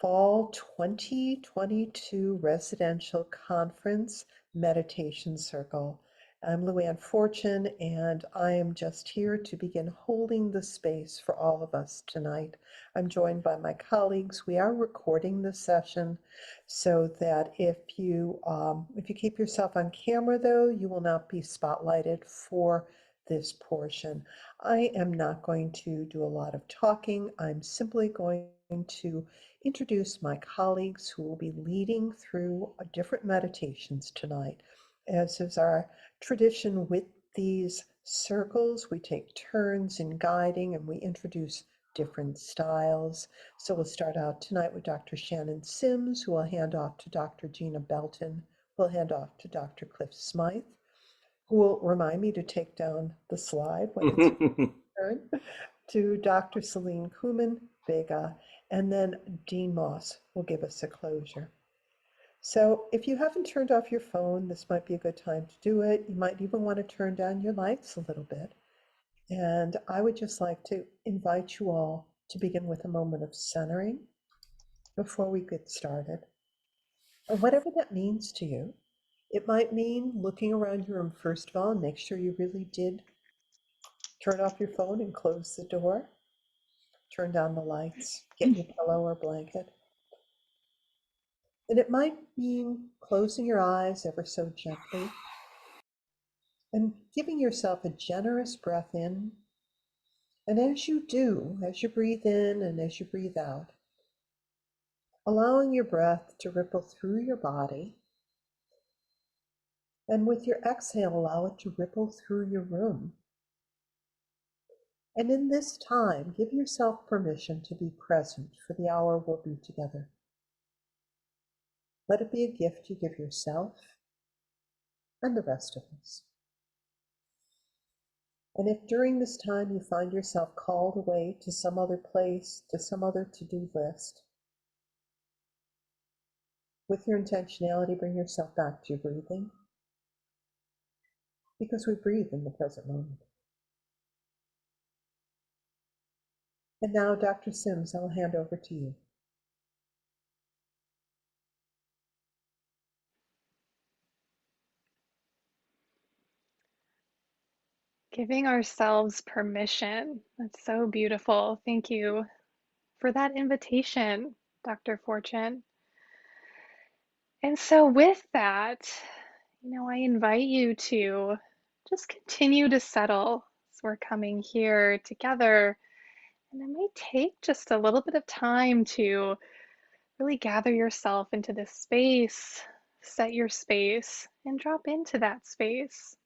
Fall 2022 Residential Conference Meditation Circle. I'm Luann Fortune, and I am just here to begin holding the space for all of us tonight. I'm joined by my colleagues. We are recording this session so that if you keep yourself on camera, though, you will not be spotlighted for this portion. I am not going to do a lot of talking. I'm simply going to introduce my colleagues who will be leading through different meditations tonight. As is our tradition with these circles, we take turns in guiding and we introduce different styles. So we'll start out tonight with Dr. Shannon Sims, who will hand off to Dr. Gina Belton, who will hand off to Dr. Cliff Smyth, who will remind me to take down the slide when it's turn, to Dr. Selene Kumin Vega, and then Dean Moss will give us a closure. So if you haven't turned off your phone, this might be a good time to do it. You might even want to turn down your lights a little bit. And I would just like to invite you all to begin with a moment of centering before we get started. And whatever that means to you, it might mean looking around your room first of all and make sure you really did turn off your phone and close the door. Turn down the lights, get your pillow or blanket. And it might mean closing your eyes ever so gently and giving yourself a generous breath in. And as you do, as you breathe in and as you breathe out, allowing your breath to ripple through your body. And with your exhale, allow it to ripple through your room. And in this time, give yourself permission to be present for the hour we'll be together. Let it be a gift you give yourself and the rest of us. And if during this time you find yourself called away to some other place, to some other to-do list, with your intentionality, bring yourself back to your breathing, because we breathe in the present moment. And now, Dr. Sims, I'll hand over to you. Giving ourselves permission. That's so beautiful. Thank you for that invitation, Dr. Fortune. And so, with that, I invite you to just continue to settle as we're coming here together. And it may take just a little bit of time to really gather yourself into this space, set your space, and drop into that space.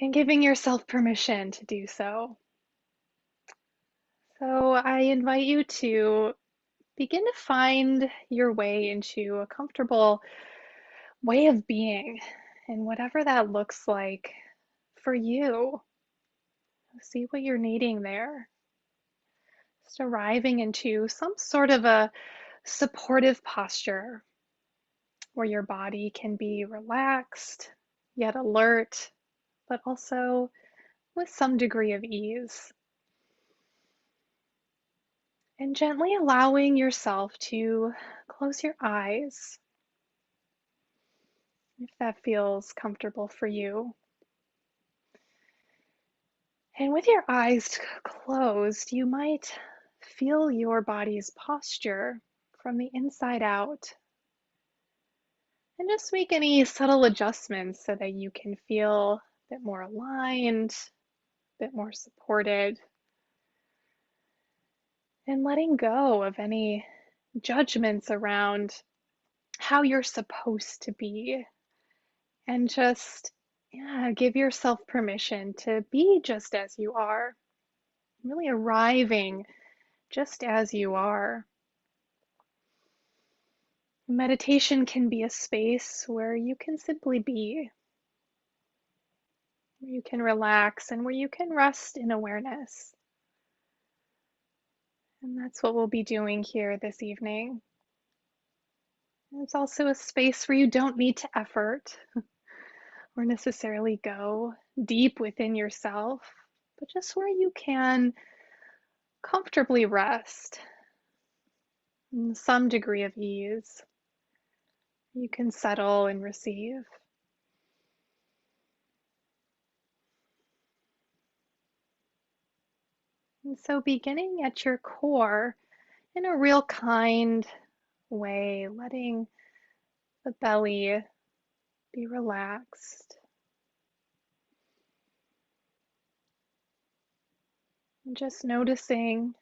And giving yourself permission to do so. So I invite you to begin to find your way into a comfortable way of being, and whatever that looks like for you. See what you're needing there. Just arriving into some sort of a supportive posture where your body can be relaxed, yet alert, but also with some degree of ease. And gently allowing yourself to close your eyes if that feels comfortable for you. And with your eyes closed, you might feel your body's posture from the inside out. And just make any subtle adjustments so that you can feel a bit more aligned, a bit more supported. And letting go of any judgments around how you're supposed to be. And just give yourself permission to be just as you are, really arriving just as you are. Meditation can be a space where you can simply be, where you can relax and where you can rest in awareness. And that's what we'll be doing here this evening. And it's also a space where you don't need to effort or necessarily go deep within yourself, but just where you can comfortably rest and some degree of ease. You can settle and receive. And so, beginning at your core in a real kind way, letting the belly be relaxed. And just noticing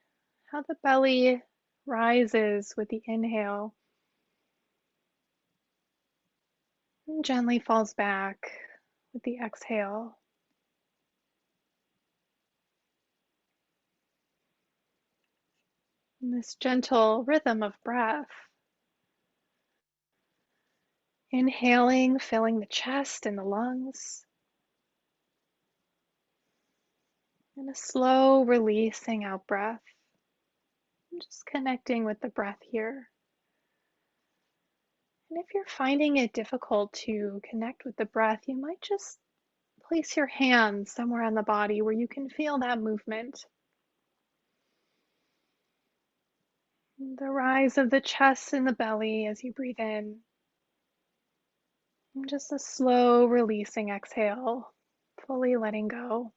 how the belly rises with the inhale and gently falls back with the exhale. And this gentle rhythm of breath. Inhaling, filling the chest and the lungs, and a slow releasing out breath. Just connecting with the breath here. And if you're finding it difficult to connect with the breath, you might just place your hands somewhere on the body where you can feel that movement. The rise of the chest and the belly as you breathe in. And just a slow releasing exhale, fully letting go.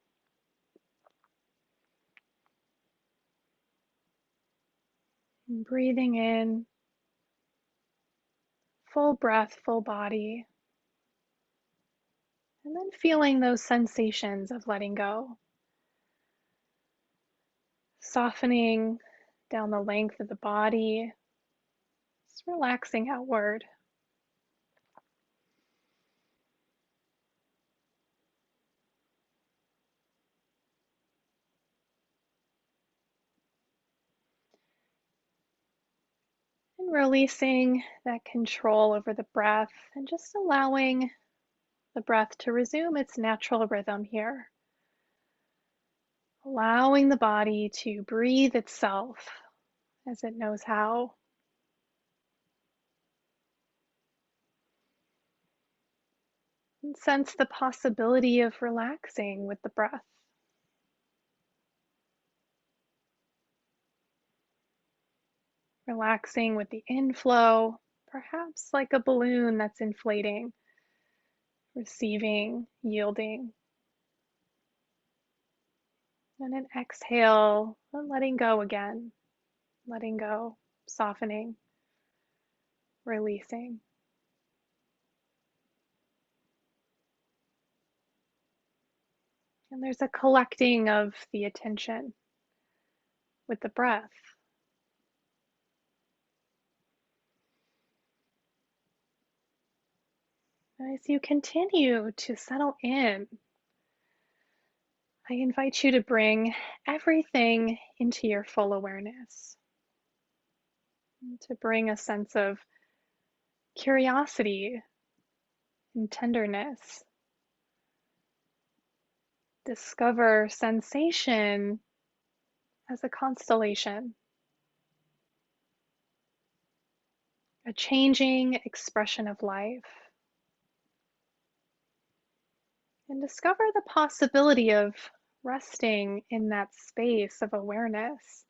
And breathing in, full breath, full body. And then feeling those sensations of letting go. Softening down the length of the body, just relaxing outward. And releasing that control over the breath and just allowing the breath to resume its natural rhythm here. Allowing the body to breathe itself as it knows how. And sense the possibility of relaxing with the breath. Relaxing with the inflow, perhaps like a balloon that's inflating, receiving, yielding. And an exhale, and letting go again, letting go, softening, releasing. And there's a collecting of the attention with the breath. And as you continue to settle in, I invite you to bring everything into your full awareness, to bring a sense of curiosity and tenderness. Discover sensation as a constellation, a changing expression of life. And discover the possibility of resting in that space of awareness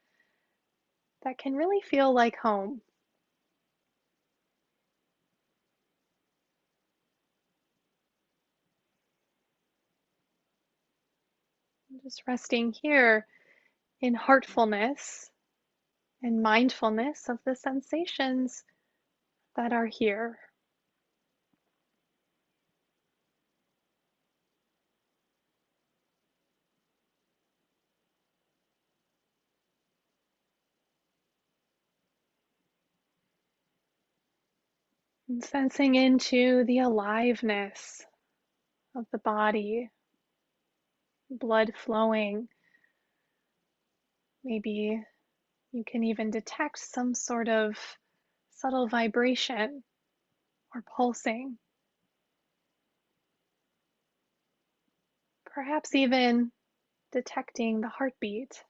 that can really feel like home. Just resting here in heartfulness and mindfulness of the sensations that are here. And sensing into the aliveness of the body, blood flowing. Maybe you can even detect some sort of subtle vibration or pulsing. Perhaps even detecting the heartbeat.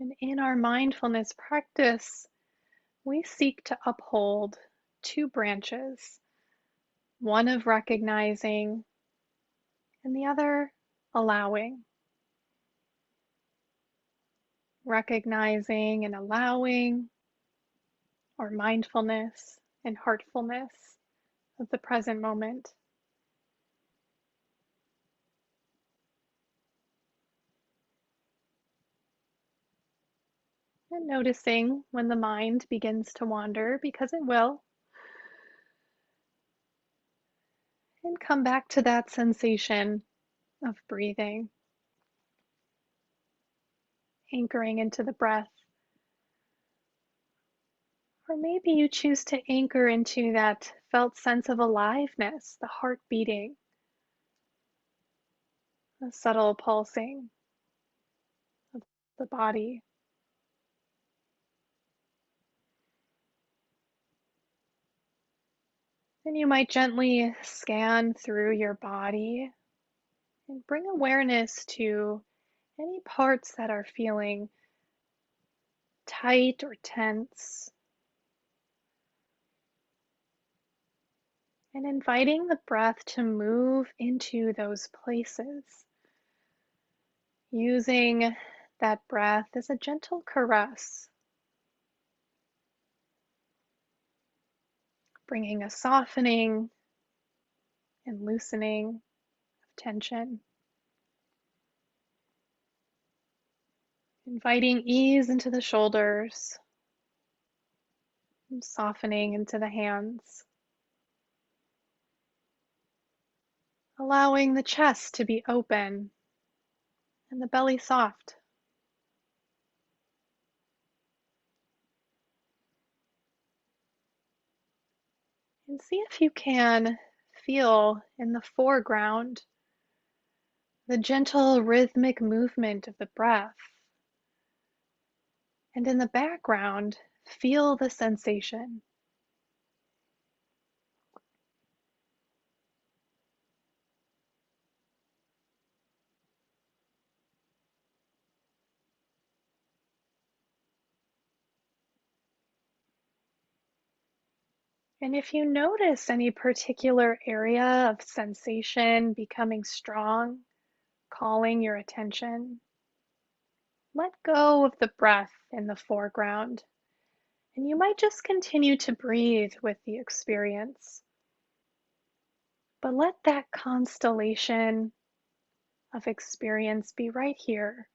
And in our mindfulness practice, we seek to uphold two branches, one of recognizing and the other allowing, recognizing and allowing, or mindfulness and heartfulness of the present moment. And noticing when the mind begins to wander, because it will, and come back to that sensation of breathing, anchoring into the breath. Or maybe you choose to anchor into that felt sense of aliveness, the heart beating, the subtle pulsing of the body. Then you might gently scan through your body and bring awareness to any parts that are feeling tight or tense, and inviting the breath to move into those places, using that breath as a gentle caress, bringing a softening and loosening of tension, inviting ease into the shoulders, and softening into the hands, allowing the chest to be open and the belly soft. And see if you can feel in the foreground the gentle rhythmic movement of the breath. And in the background, feel the sensation. And if you notice any particular area of sensation becoming strong, calling your attention, let go of the breath in the foreground, and you might just continue to breathe with the experience. But let that constellation of experience be right here,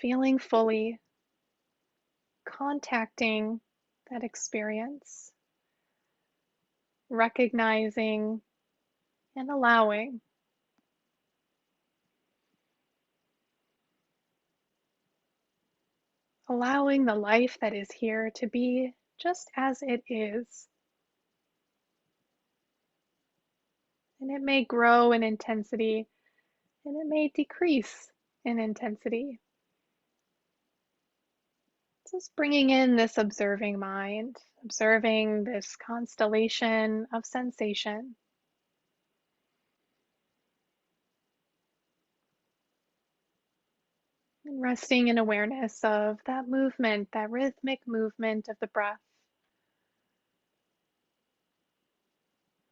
feeling fully, contacting that experience, recognizing and allowing the life that is here to be just as it is. And it may grow in intensity and it may decrease in intensity. Just bringing in this observing mind, observing this constellation of sensation. And resting in awareness of that movement, that rhythmic movement of the breath,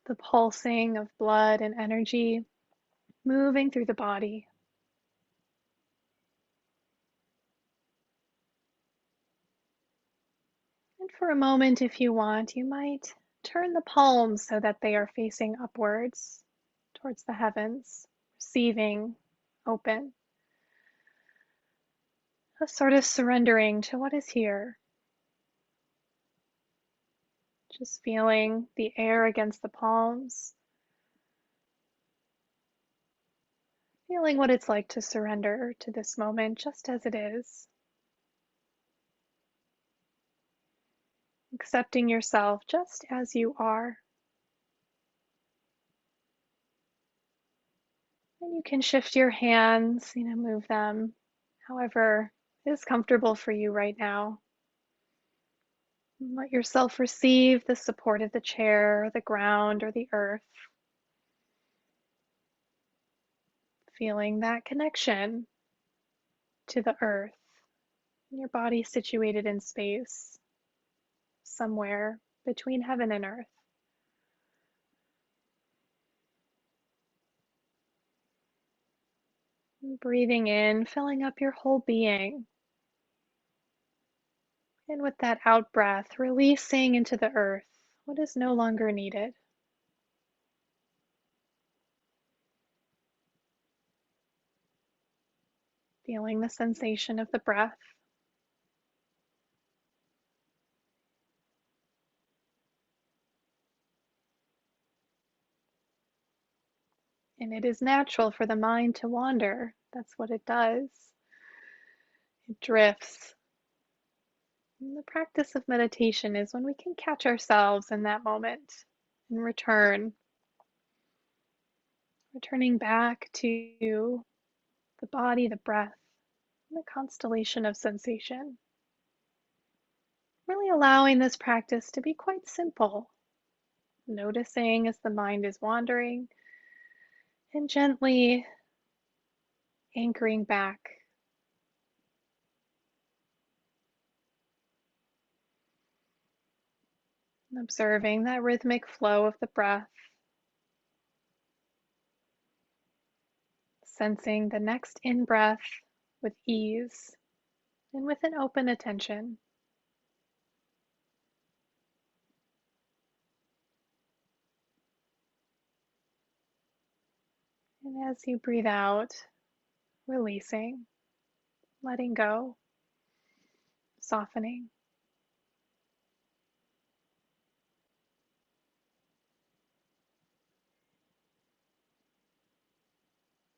the pulsing of blood and energy moving through the body. And for a moment, if you want, you might turn the palms so that they are facing upwards towards the heavens, receiving, open, a sort of surrendering to what is here. Just feeling the air against the palms, feeling what it's like to surrender to this moment just as it is. Accepting yourself just as you are. And you can shift your hands, move them however is comfortable for you right now. And let yourself receive the support of the chair, or the ground, or the earth. Feeling that connection to the earth, your body situated in space, somewhere between heaven and earth. Breathing in, filling up your whole being. And with that out breath, releasing into the earth what is no longer needed. Feeling the sensation of the breath. And it is natural for the mind to wander. That's what it does. It drifts. And the practice of meditation is when we can catch ourselves in that moment and returning back to the body, the breath, and the constellation of sensation. Really allowing this practice to be quite simple, noticing as the mind is wandering and gently anchoring back. Observing that rhythmic flow of the breath, sensing the next in-breath with ease and with an open attention. And as you breathe out, releasing, letting go, softening.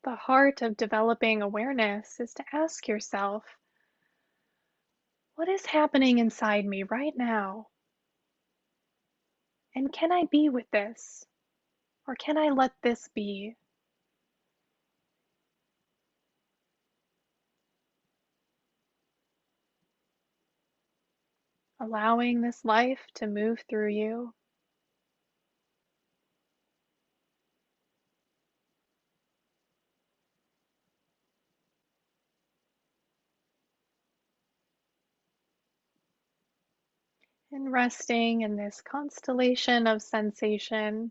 The heart of developing awareness is to ask yourself, what is happening inside me right now? And can I be with this? Or can I let this be? Allowing this life to move through you. And resting in this constellation of sensation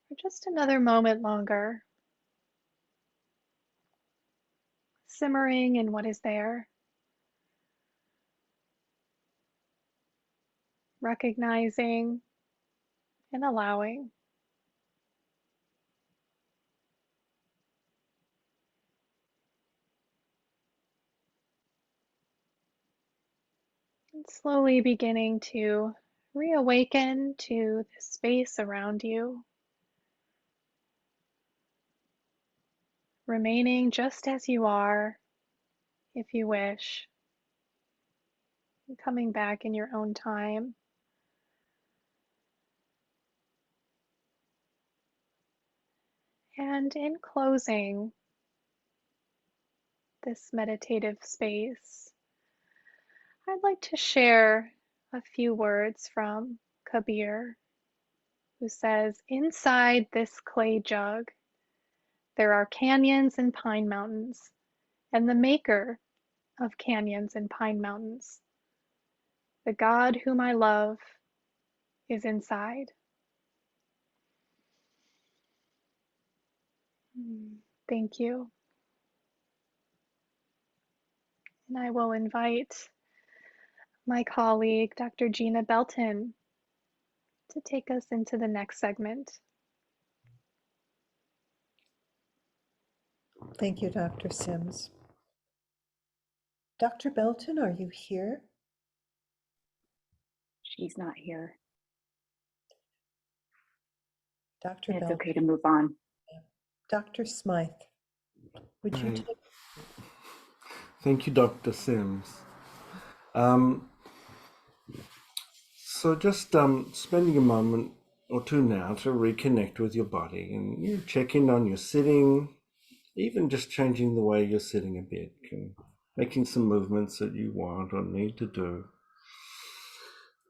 for just another moment longer. Simmering in what is there. Recognizing and allowing. And slowly beginning to reawaken to the space around you. Remaining just as you are, if you wish. And coming back in your own time. And in closing this meditative space, I'd like to share a few words from Kabir, who says, "Inside this clay jug, there are canyons and pine mountains, and the maker of canyons and pine mountains, the God whom I love, is inside." Thank you. And I will invite my colleague, Dr. Gina Belton, to take us into the next segment. Thank you, Dr. Sims. Dr. Belton, are you here? She's not here. Dr. It's Belton. okay to move on. Dr. Smyth, would you Right. take? Thank you, Dr. Sims. So just spending a moment or two now to reconnect with your body and you check in on your sitting, even just changing the way you're sitting a bit, making some movements that you want or need to do.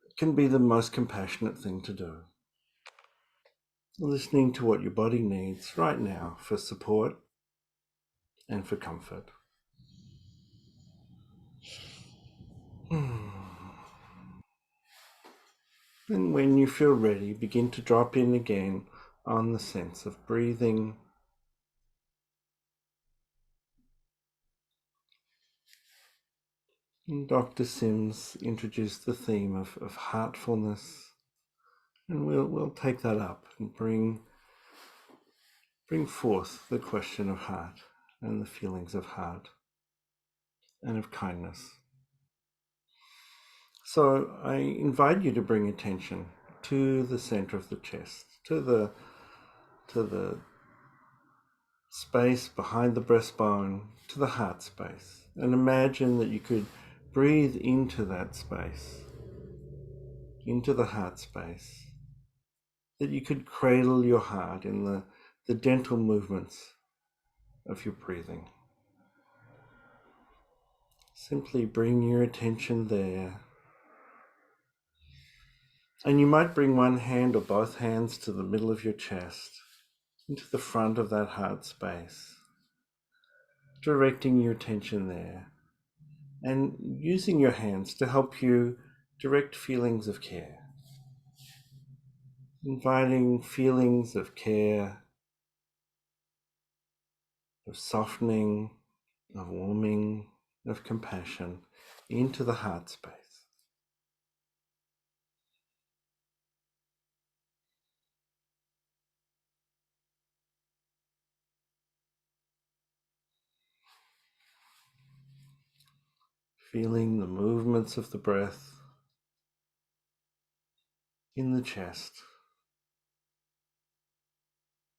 It can be the most compassionate thing to do. Listening to what your body needs right now for support and for comfort. And when you feel ready, begin to drop in again on the sense of breathing And Dr. Sims introduced the theme of heartfulness, and we'll take that up and bring forth the question of heart and the feelings of heart and of kindness. So I invite you to bring attention to the center of the chest, to the space behind the breastbone, to the heart space, and imagine that you could breathe into that space, into the heart space, that you could cradle your heart in the gentle movements of your breathing. Simply bring your attention there. And you might bring one hand or both hands to the middle of your chest, into the front of that heart space, directing your attention there, and using your hands to help you direct feelings of care. Inviting feelings of care, of softening, of warming, of compassion into the heart space. Feeling the movements of the breath in the chest,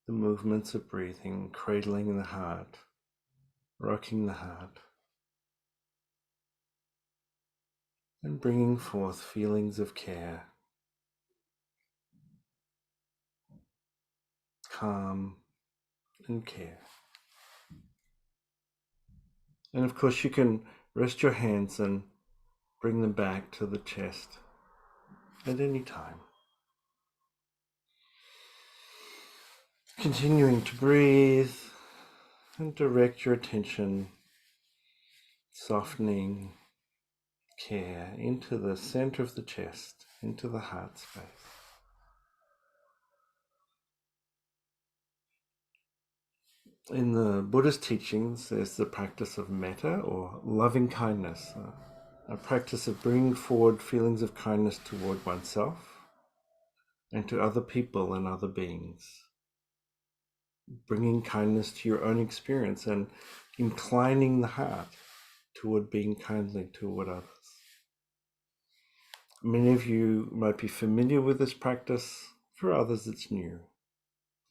the movements of breathing, cradling the heart, rocking the heart, and bringing forth feelings of care, calm, and care. And of course, you can rest your hands and bring them back to the chest at any time. Continuing to breathe and direct your attention, softening care into the center of the chest, into the heart space. In the Buddhist teachings, there's the practice of metta, or loving kindness, a practice of bringing forward feelings of kindness toward oneself and to other people and other beings. Bringing kindness to your own experience and inclining the heart toward being kindly toward others. Many of you might be familiar with this practice, for others it's new,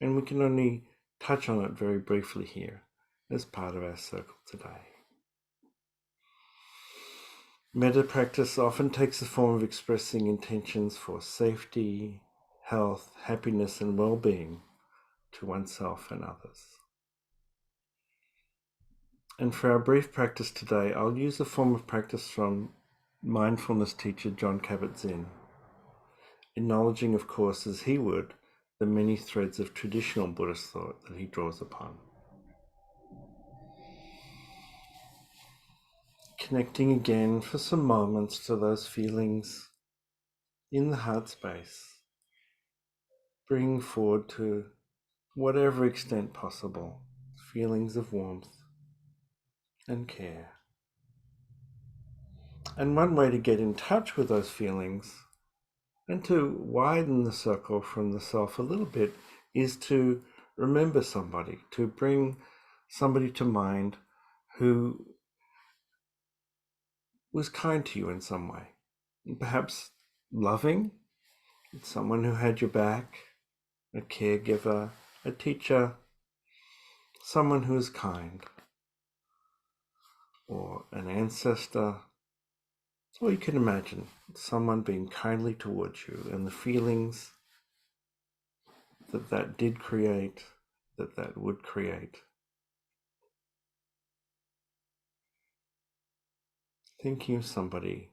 and we can only touch on it very briefly here as part of our circle today. Metta practice often takes the form of expressing intentions for safety, health, happiness, and well-being to oneself and others. And for our brief practice today, I'll use a form of practice from mindfulness teacher Jon Kabat-Zinn, acknowledging, of course, as he would, the many threads of traditional Buddhist thought that he draws upon. Connecting again for some moments to those feelings in the heart space, bringing forward to whatever extent possible feelings of warmth and care. And one way to get in touch with those feelings and to widen the circle from the self a little bit is to remember somebody, to bring somebody to mind who was kind to you in some way. Perhaps loving, someone who had your back, a caregiver, a teacher, someone who is kind, or an ancestor. Or you can imagine someone being kindly towards you and the feelings that did create, that would create. Thinking of somebody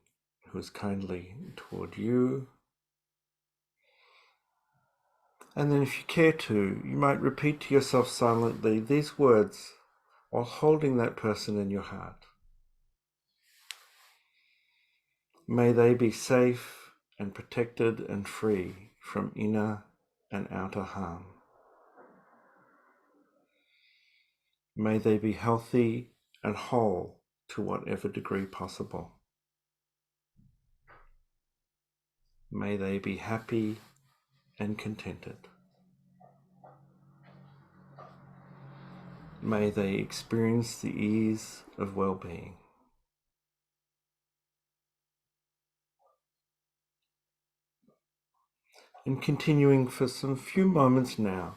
who is kindly toward you. And then if you care to, you might repeat to yourself silently these words while holding that person in your heart. May they be safe and protected and free from inner and outer harm. May they be healthy and whole to whatever degree possible. May they be happy and contented. May they experience the ease of well-being. And continuing for some few moments now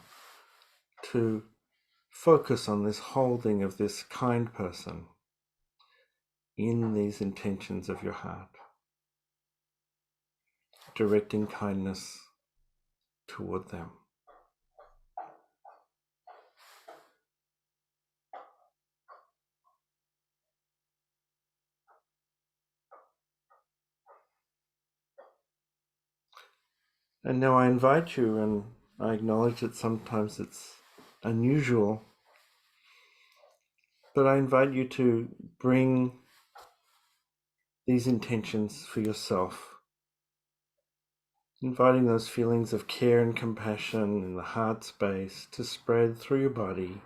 to focus on this holding of this kind person in these intentions of your heart, directing kindness toward them. And now I invite you, and I acknowledge that sometimes it's unusual, but I invite you to bring these intentions for yourself, inviting those feelings of care and compassion in the heart space to spread through your body,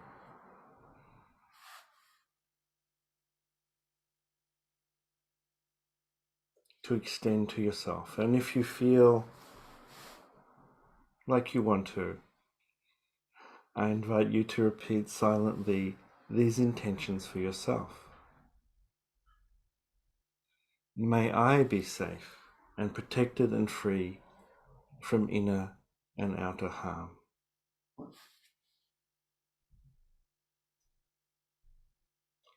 to extend to yourself. And if you feel like you want to, I invite you to repeat silently these intentions for yourself. May I be safe and protected and free from inner and outer harm.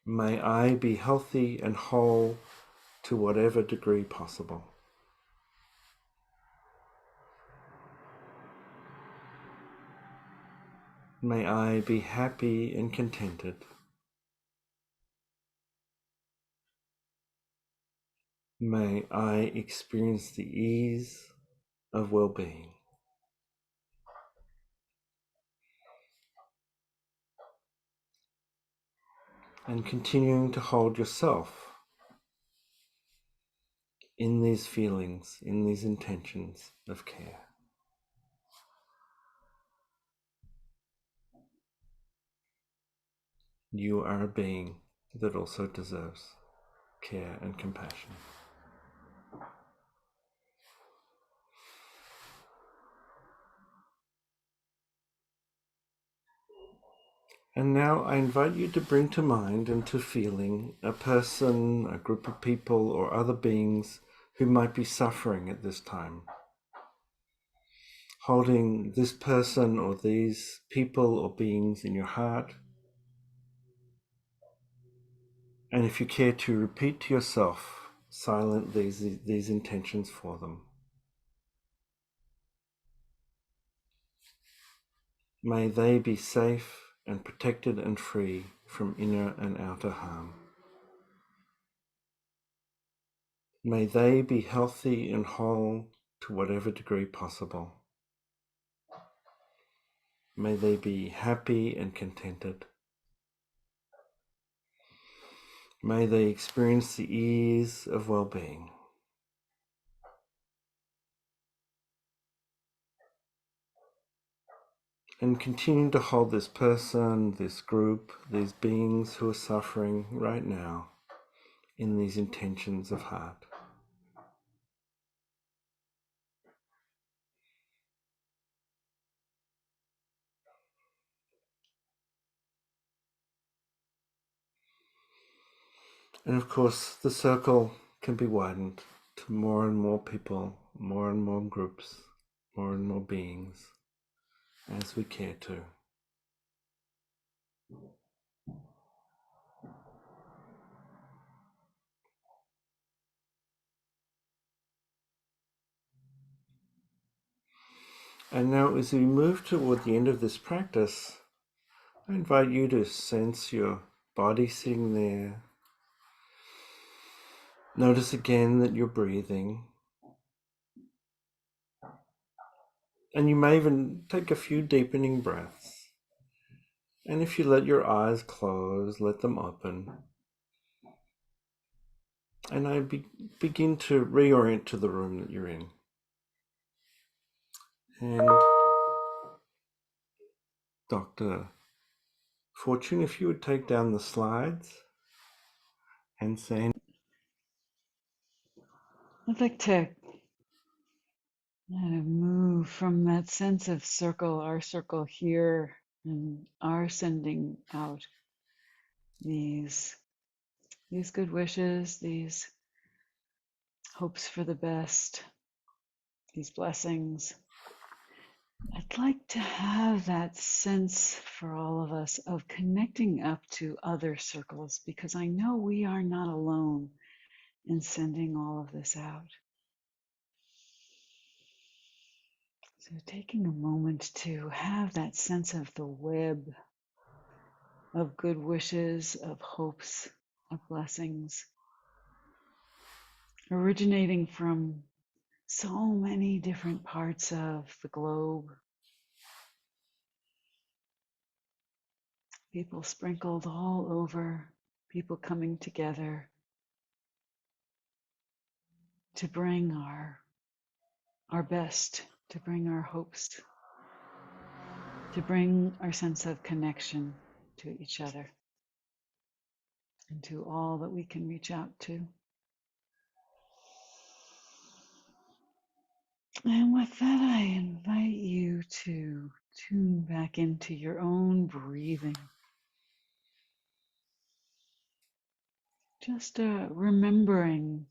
May I be healthy and whole to whatever degree possible. May I be happy and contented. May I experience the ease of well-being. And continuing to hold yourself in these feelings, in these intentions of care. You are a being that also deserves care and compassion. And now I invite you to bring to mind and to feeling a person, a group of people, or other beings who might be suffering at this time. Holding this person or these people or beings in your heart. And if you care to repeat to yourself, silent these intentions for them. May they be safe and protected and free from inner and outer harm. May they be healthy and whole to whatever degree possible. May they be happy and contented. May they experience the ease of well-being. And continue to hold this person, this group, these beings who are suffering right now in these intentions of heart. And of course, the circle can be widened to more and more people, more and more groups, more and more beings, as we care to. And now as we move toward the end of this practice, I invite you to sense your body sitting there. Notice again that you're breathing. And you may even take a few deepening breaths. And if you let your eyes close, let them open. And I begin to reorient to the room that you're in. And Dr. Fortune, if you would take down the slides and say, I'd like to And move from that sense of circle, our circle here, and our sending out these good wishes, these hopes for the best, these blessings. I'd like to have that sense for all of us of connecting up to other circles because I know we are not alone in sending all of this out. So taking a moment to have that sense of the web of good wishes, of hopes, of blessings, originating from so many different parts of the globe, people sprinkled all over, people coming together to bring our best, to bring our hopes, to bring our sense of connection to each other and to all that we can reach out to. And with that, I invite you to tune back into your own breathing. Just remembering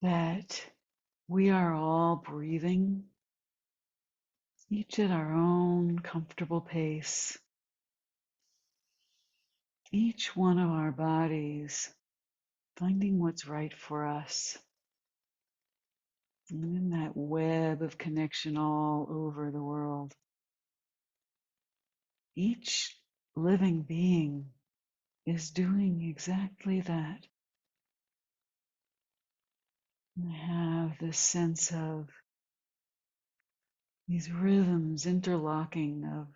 that we are all breathing, each at our own comfortable pace, each one of our bodies finding what's right for us. And in that web of connection all over the world, each living being is doing exactly that. And have this sense of these rhythms interlocking of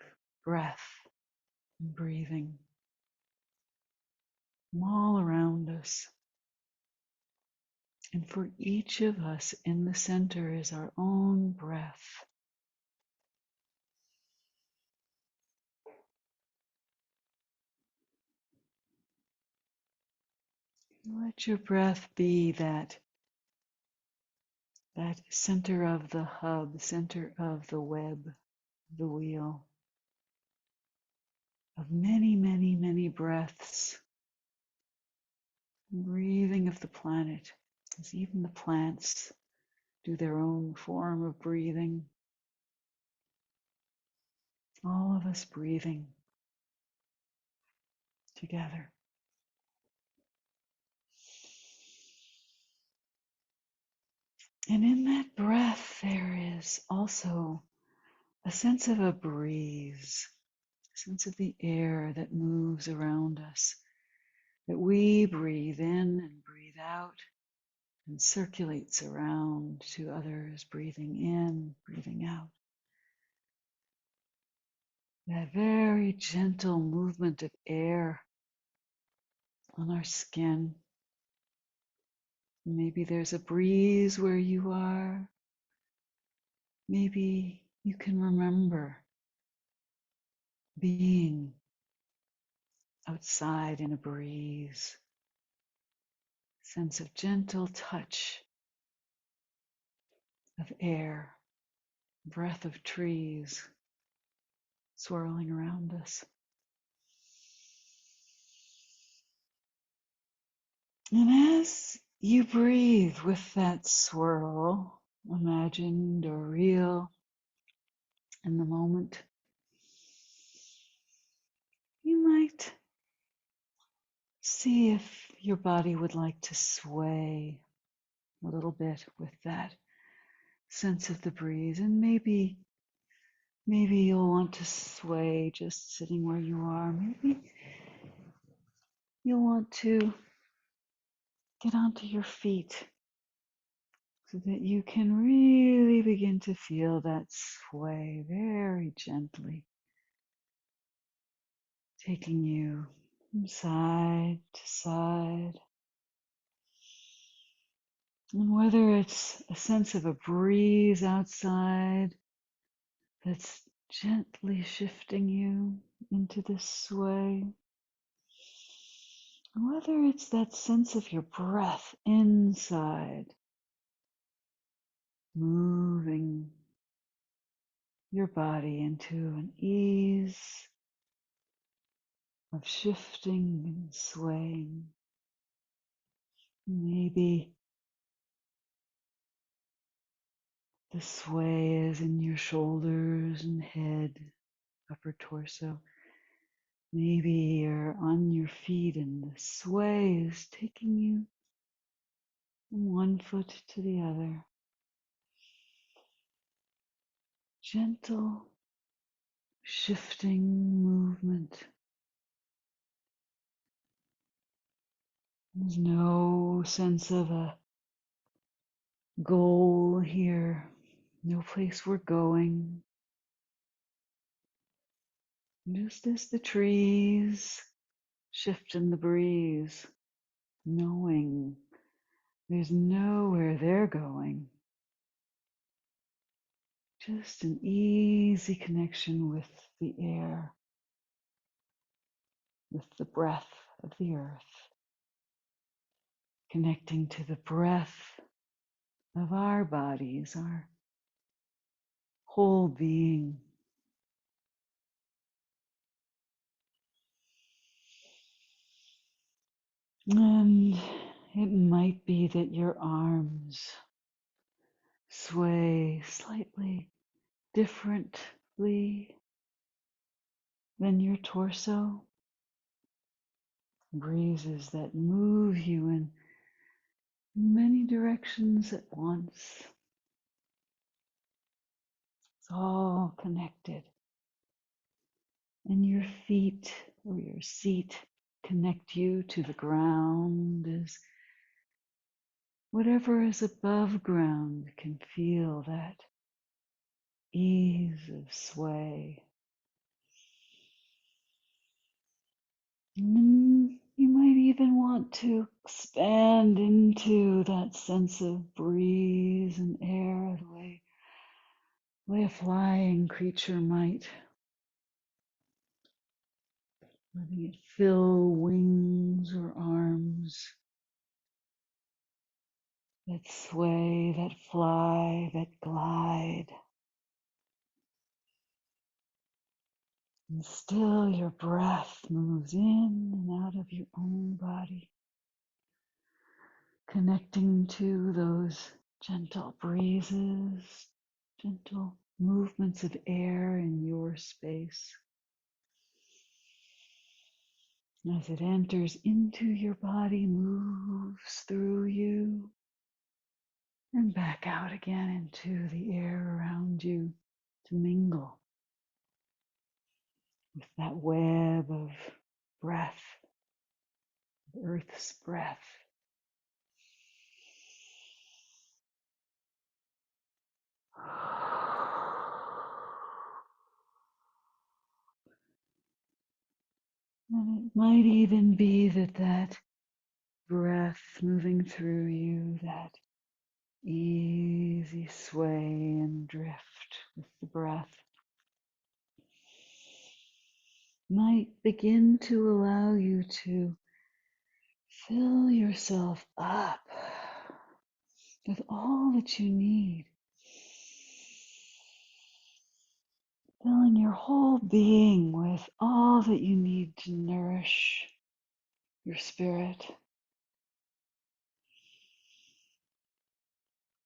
breath and breathing all around us. And for each of us in the center is our own breath. Let your breath be that center of the hub, center of the web, the wheel of many, many, many breaths, breathing of the planet, as even the plants do their own form of breathing. All of us breathing together. And in that breath, there is also a sense of a breeze, a sense of the air that moves around us, that we breathe in and breathe out and circulates around to others, breathing in, breathing out. That very gentle movement of air on our skin. Maybe there's a breeze where you are. Maybe you can remember being outside in a breeze, sense of gentle touch of air, breath of trees swirling around us. And as you breathe with that swirl, imagined or real, in the moment, you might see if your body would like to sway a little bit with that sense of the breeze. And maybe you'll want to sway just sitting where you are. Maybe you'll want to get onto your feet so that you can really begin to feel that sway very gently, taking you from side to side. And whether it's a sense of a breeze outside that's gently shifting you into this sway, whether it's that sense of your breath inside, moving your body into an ease of shifting and swaying. Maybe the sway is in your shoulders and head, upper torso. Maybe you're on your feet and the sway is taking you from one foot to the other. Gentle shifting movement. There's no sense of a goal here, no place we're going. Just as the trees shift in the breeze, knowing there's nowhere they're going. Just an easy connection with the air, with the breath of the earth, connecting to the breath of our bodies, our whole being. And it might be that your arms sway slightly differently than your torso. Breezes that move you in many directions at once. It's all connected. And your feet or your seat connect you to the ground as whatever is above ground can feel that ease of sway. And then you might even want to expand into that sense of breeze and air the way a flying creature might, letting it fill wings or arms that sway, that fly, that glide. And still your breath moves in and out of your own body, connecting to those gentle breezes, gentle movements of air in your space. As it enters into your body, moves through you, and back out again into the air around you to mingle with that web of breath, Earth's breath. And it might even be that breath moving through you, that easy sway and drift with the breath, might begin to allow you to fill yourself up with all that you need, filling your whole being with all that you need to nourish your spirit,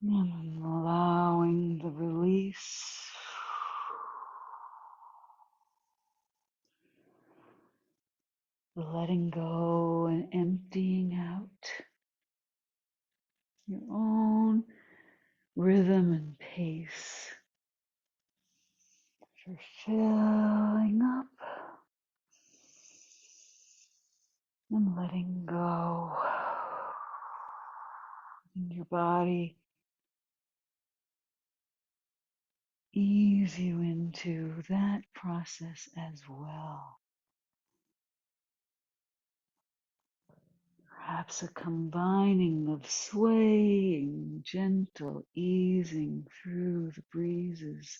and allowing the release, the letting go and emptying out your own rhythm and pace for filling up and letting go. And your body ease you into that process as well. Perhaps a combining of swaying, gentle easing through the breezes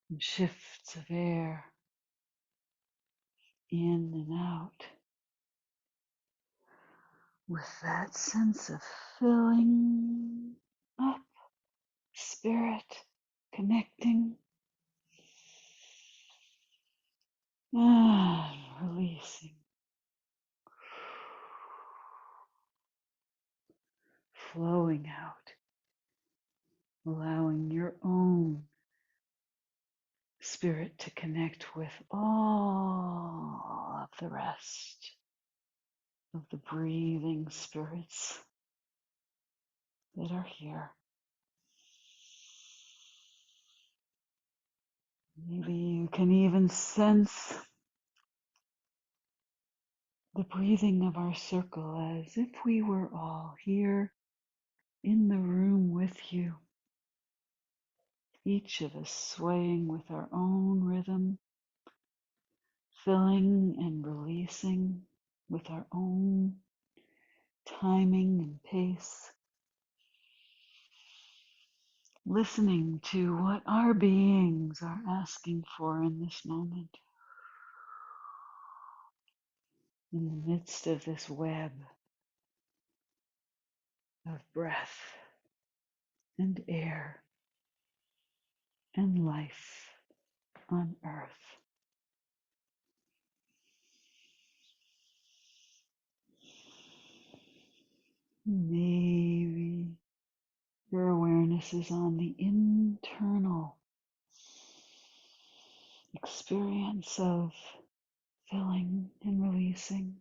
and shifts of air in and out. with that sense of filling up, spirit, connecting, and releasing, flowing out, allowing your own spirit to connect with all of the rest of the breathing spirits that are here. Maybe you can even sense the breathing of our circle as if we were all here in the room with you, each of us swaying with our own rhythm, filling and releasing with our own timing and pace, listening to what our beings are asking for in this moment, in the midst of this web of breath and air and life on earth. Maybe your awareness is on the internal experience of filling and releasing.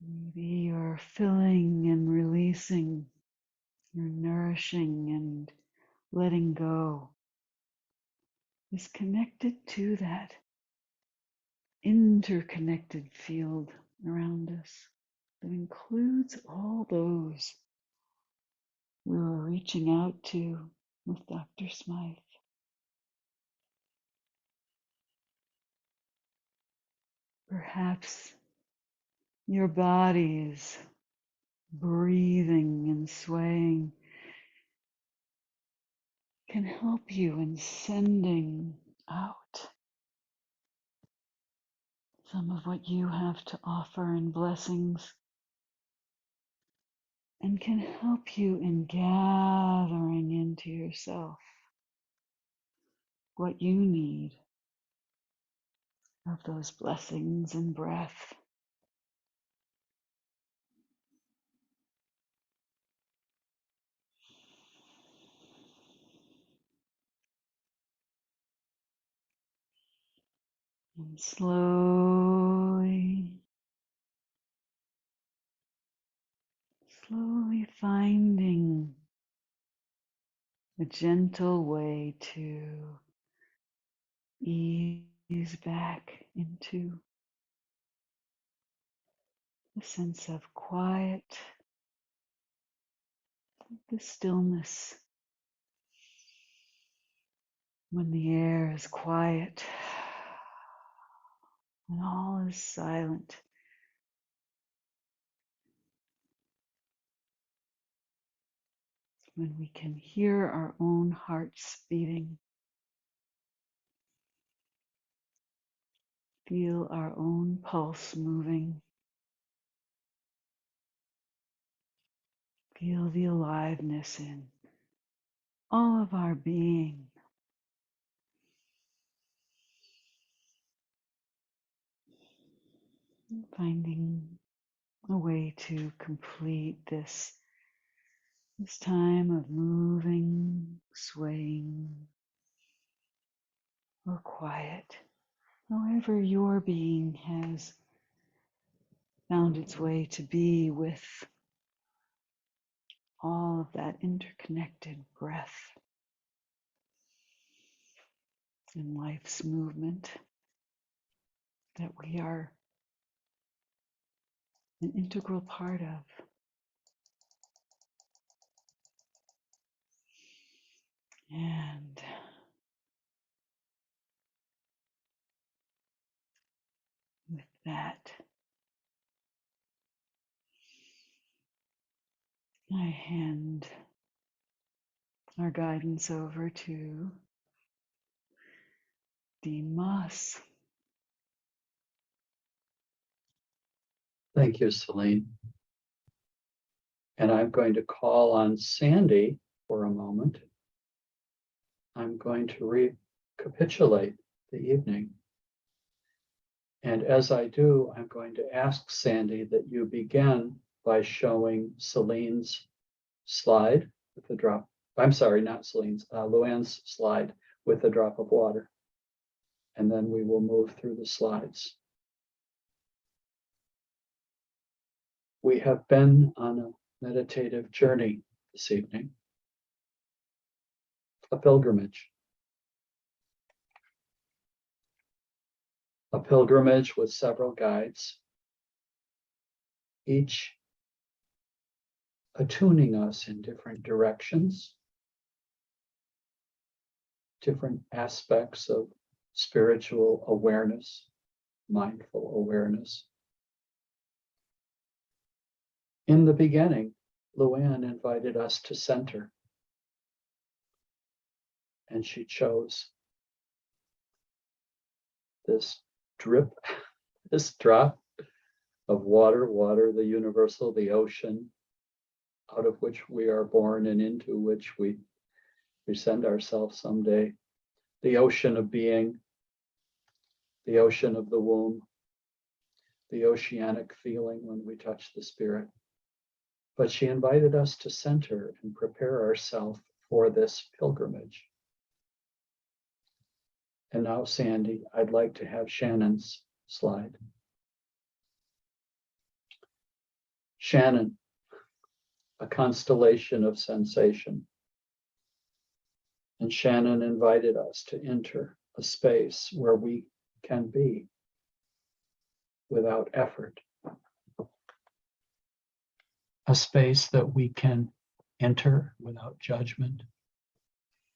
Maybe you're filling and releasing, you're nourishing and letting go is connected to that interconnected field around us that includes all those we were reaching out to with Dr. Smyth. Perhaps your body is breathing and swaying, can help you in sending out some of what you have to offer in blessings, and can help you in gathering into yourself what you need of those blessings and breath. And slowly, slowly finding a gentle way to ease back into a sense of quiet, the stillness. When the air is quiet, when all is silent, when we can hear our own hearts beating, feel our own pulse moving, feel the aliveness in all of our being. Finding a way to complete this time of moving, swaying, or quiet, however your being has found its way to be with all of that interconnected breath and life's movement that we are an integral part of. And with that, I hand our guidance over to Dean Moss. Thank you, Selene. And I'm going to call on Sandy for a moment. I'm going to recapitulate the evening. And as I do, I'm going to ask Sandy that you begin by showing Selene's slide with a drop. I'm sorry, not Selene's, Luann's slide with a drop of water. And then we will move through the slides. We have been on a meditative journey this evening, a pilgrimage. A pilgrimage with several guides, each attuning us in different directions, different aspects of spiritual awareness, mindful awareness. In the beginning, Luann invited us to center, and she chose this drip, this drop of water, the universal, the ocean, out of which we are born and into which we send ourselves someday, the ocean of being, the ocean of the womb, the oceanic feeling when we touch the spirit. But she invited us to center and prepare ourselves for this pilgrimage. And now, Sandy, I'd like to have Shannon's slide. Shannon, a constellation of sensation. And Shannon invited us to enter a space where we can be without effort. A space that we can enter without judgment,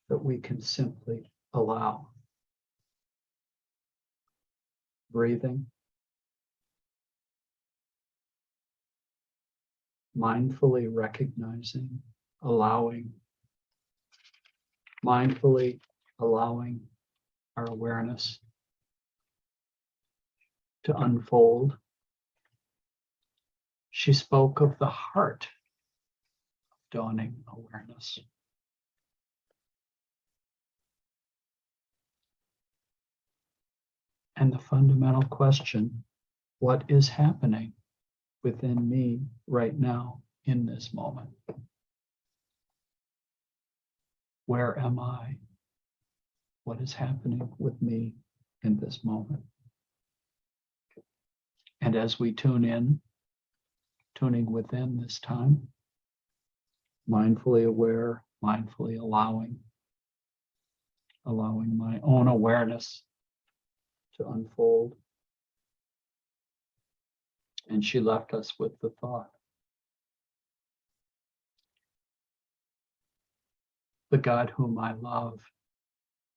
that we can simply allow. Breathing, mindfully recognizing, allowing, mindfully allowing our awareness to unfold. She spoke of the heart of dawning awareness. And the fundamental question, what is happening within me right now in this moment? Where am I? What is happening with me in this moment? And as we tune in, tuning within this time, mindfully aware, mindfully allowing my own awareness to unfold. And she left us with the thought, the God whom I love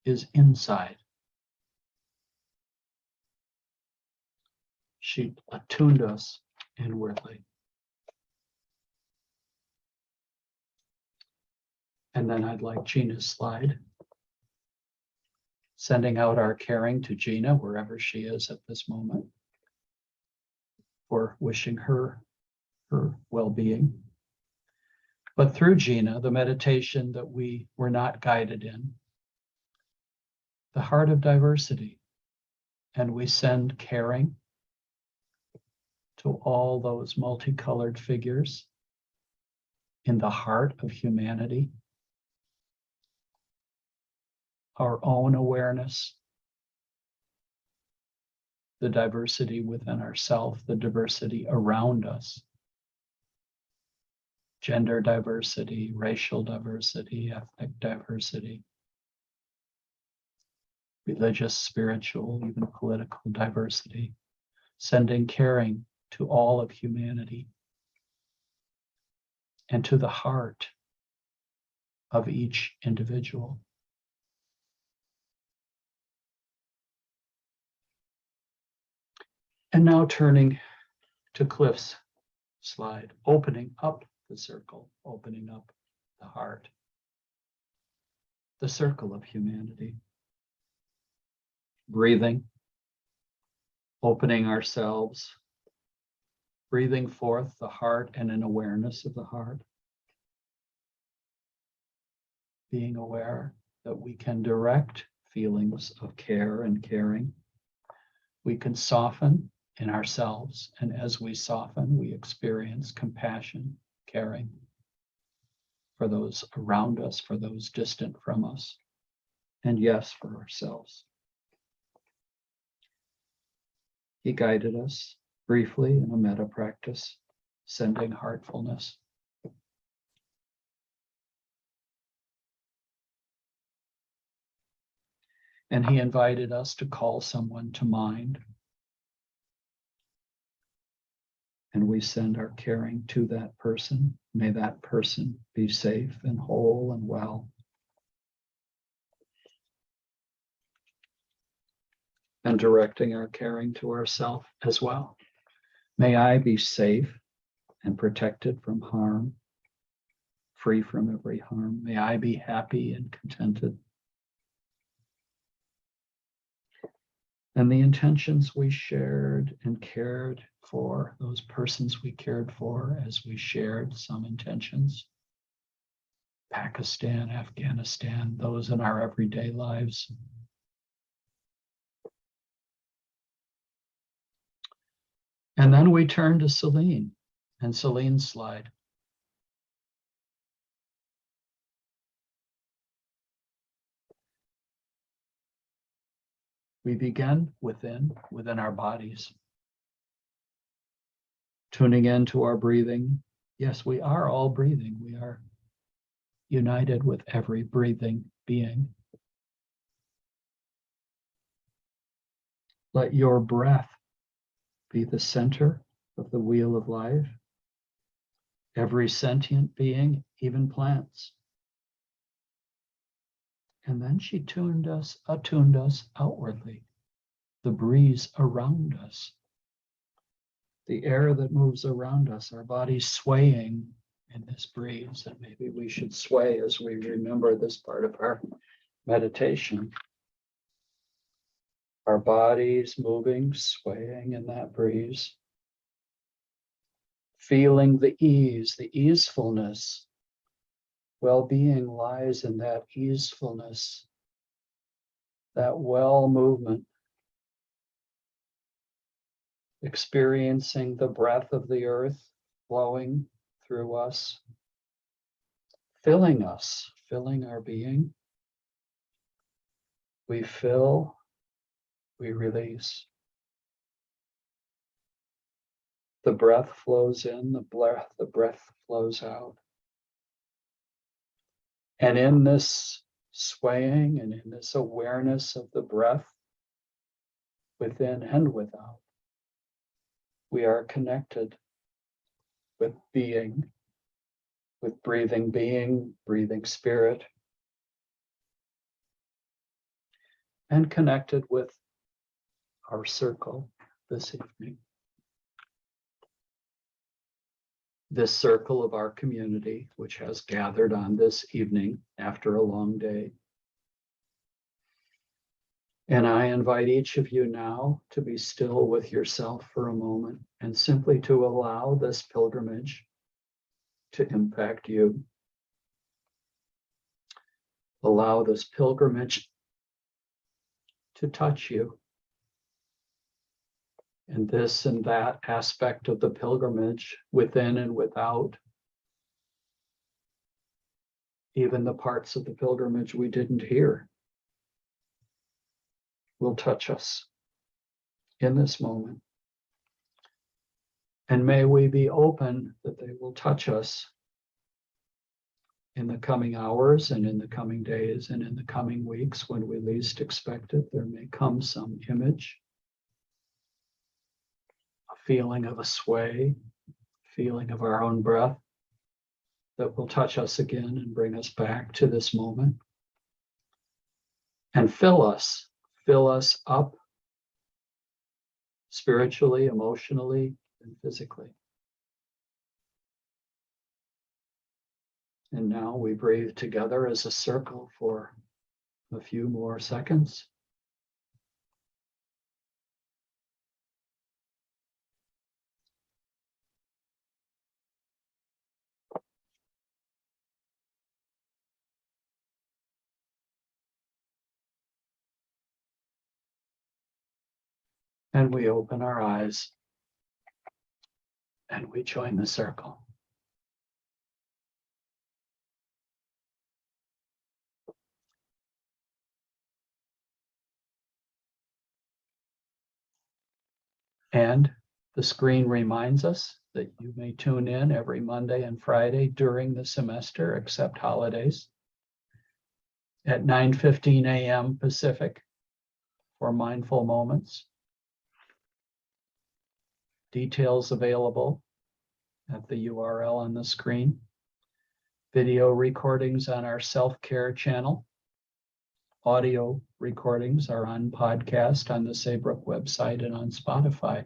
is inside. She attuned us inwardly. And then I'd like Gina's slide. Sending out our caring to Gina, wherever she is at this moment, for wishing her well-being. But through Gina, the meditation that we were not guided in, the heart of diversity, and we send caring to all those multicolored figures in the heart of humanity, our own awareness, the diversity within ourselves, the diversity around us, gender diversity, racial diversity, ethnic diversity, religious, spiritual, even political diversity, sending caring to all of humanity and to the heart of each individual. And now turning to Cliff's slide, opening up the circle, opening up the heart, the circle of humanity. Breathing, opening ourselves, breathing forth the heart and an awareness of the heart. Being aware that we can direct feelings of care and caring. We can soften in ourselves, and as we soften, we experience compassion, caring for those around us, for those distant from us, and yes, for ourselves. He guided us briefly in a metta practice, sending heartfulness. And he invited us to call someone to mind. And we send our caring to that person. May that person be safe and whole and well. And directing our caring to ourselves as well. May I be safe and protected from harm, free from every harm. May I be happy and contented. And the intentions we shared and cared for, those persons we cared for as we shared some intentions, Pakistan, Afghanistan, those in our everyday lives. And then we turn to Selene and Selene's slide. We begin within our bodies, tuning into our breathing. Yes, we are all breathing. We are united with every breathing being. Let your breath be the center of the wheel of life. Every sentient being, even plants. And then she attuned us outwardly, the breeze around us, the air that moves around us, our bodies swaying in this breeze. And maybe we should sway as we remember this part of our meditation. Our bodies moving, swaying in that breeze. Feeling the ease, the easefulness. Well-being lies in that easefulness, that well movement. Experiencing the breath of the earth flowing through us, filling our being. We fill, we release. The breath flows in, the breath flows out. And in this swaying and in this awareness of the breath, within and without, we are connected with being, with breathing being, breathing spirit, and connected with our circle this evening. This circle of our community, which has gathered on this evening after a long day. And I invite each of you now to be still with yourself for a moment and simply to allow this pilgrimage to impact you. Allow this pilgrimage to touch you. And this and that aspect of the pilgrimage, within and without, even the parts of the pilgrimage we didn't hear, will touch us in this moment. And may we be open that they will touch us in the coming hours and in the coming days and in the coming weeks when we least expect it. There may come some image, a feeling of a sway, feeling of our own breath that will touch us again and bring us back to this moment and fill us up spiritually, emotionally, and physically. And now we breathe together as a circle for a few more seconds. And we open our eyes and we join the circle. And the screen reminds us that you may tune in every Monday and Friday during the semester, except holidays, at 9:15 a.m. Pacific for mindful moments. Details available at the URL on the screen. Video recordings on our self-care channel. Audio recordings are on podcast on the Saybrook website and on Spotify.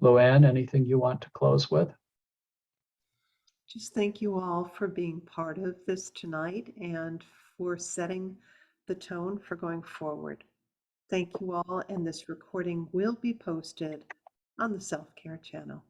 Luann, anything you want to close with? Just thank you all for being part of this tonight and for setting the tone for going forward. Thank you all, and this recording will be posted on the Self-Care channel.